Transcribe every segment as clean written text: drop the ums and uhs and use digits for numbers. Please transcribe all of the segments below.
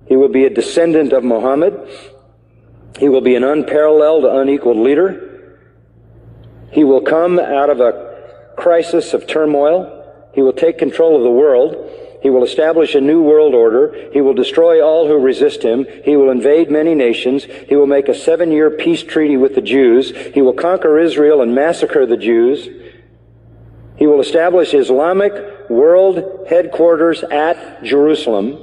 He will be a descendant of Muhammad. He will be an unparalleled, unequaled leader. He will come out of a crisis of turmoil. He will take control of the world. He will establish a new world order. He will destroy all who resist him. He will invade many nations. He will make a 7-year peace treaty with the Jews. He will conquer Israel and massacre the Jews. He will establish Islamic world headquarters at Jerusalem.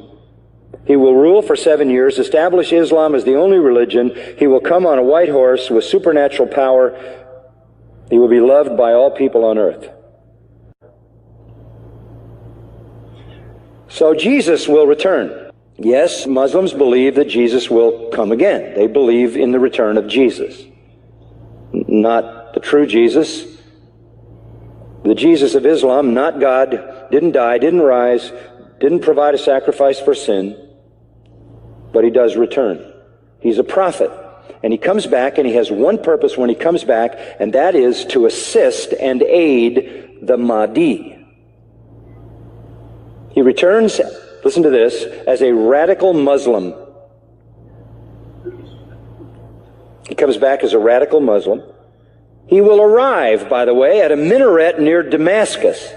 He will rule for 7 years, establish Islam as the only religion. He will come on a white horse with supernatural power. He will be loved by all people on earth. So Jesus will return. Yes, Muslims believe that Jesus will come again. They believe in the return of Jesus. Not the true Jesus. The Jesus of Islam, not God, didn't die, didn't rise, didn't provide a sacrifice for sin, but he does return. He's a prophet, and he comes back, and he has one purpose when he comes back, and that is to assist and aid the Mahdi. He returns, listen to this, as a radical Muslim. He comes back as a radical Muslim. He will arrive, by the way, at a minaret near Damascus.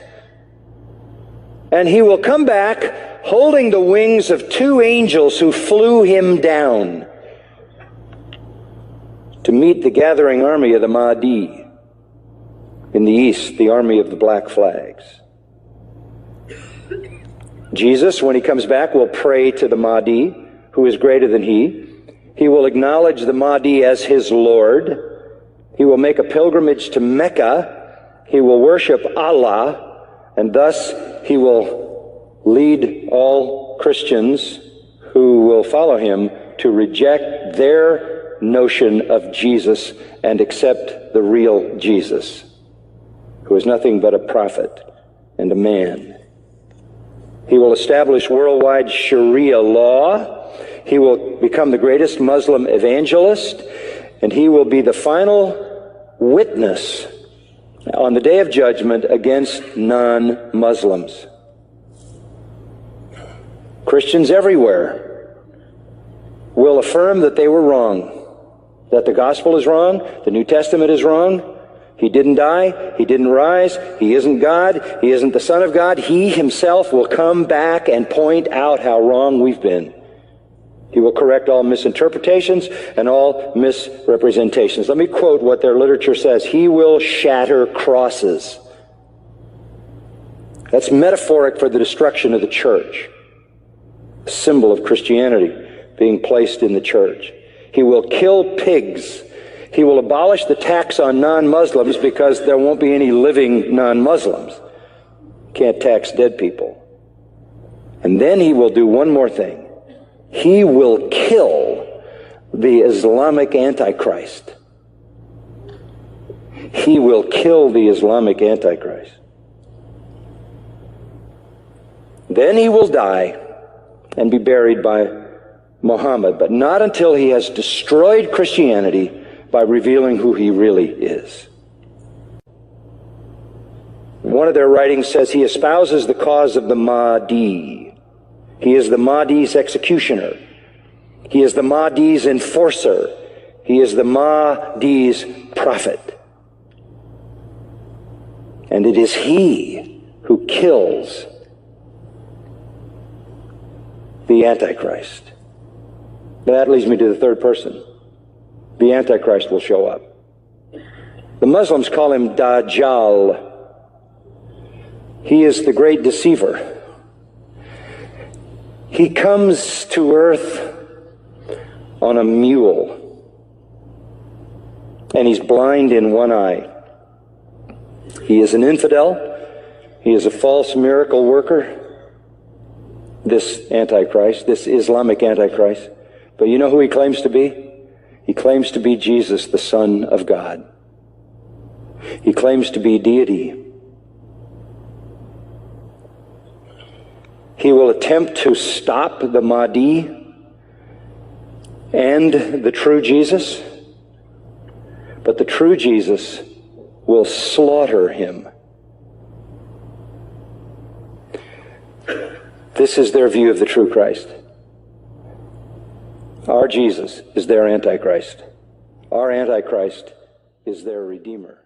And he will come back holding the wings of 2 angels who flew him down to meet the gathering army of the Mahdi. In the east, the army of the black flags. Jesus, when he comes back, will pray to the Mahdi, who is greater than he. He will acknowledge the Mahdi as his Lord. He will make a pilgrimage to Mecca. He will worship Allah, and thus he will lead all Christians who will follow him to reject their notion of Jesus and accept the real Jesus, who is nothing but a prophet and a man. He will establish worldwide Sharia law. He will become the greatest Muslim evangelist, and he will be the final witness on the day of judgment against non-Muslims. Christians everywhere will affirm that they were wrong, that the gospel is wrong, the New Testament is wrong. He didn't die, he didn't rise, he isn't God, he isn't the Son of God. He himself will come back and point out how wrong we've been. He will correct all misinterpretations and all misrepresentations. Let me quote what their literature says. He will shatter crosses. That's metaphoric for the destruction of the church, a symbol of Christianity being placed in the church. He will kill pigs. He will abolish the tax on non-Muslims because there won't be any living non-Muslims. Can't tax dead people. And then he will do one more thing. He will kill the Islamic Antichrist. He will kill the Islamic Antichrist. Then he will die and be buried by Muhammad, but not until he has destroyed Christianity by revealing who he really is. One of their writings says he espouses the cause of the Mahdi. He is the Mahdi's executioner. He is the Mahdi's enforcer. He is the Mahdi's prophet. And it is he who kills the Antichrist. That leads me to the third person. The Antichrist will show up. The Muslims call him Dajjal. He is the great deceiver. He comes to earth on a mule, and he's blind in one eye. He is an infidel. He is a false miracle worker, this Antichrist, this Islamic Antichrist. But you know who he claims to be? He claims to be Jesus, the Son of God. He claims to be deity. He will attempt to stop the Mahdi and the true Jesus, but the true Jesus will slaughter him. This is their view of the true Christ. Our Jesus is their Antichrist. Our Antichrist is their Redeemer.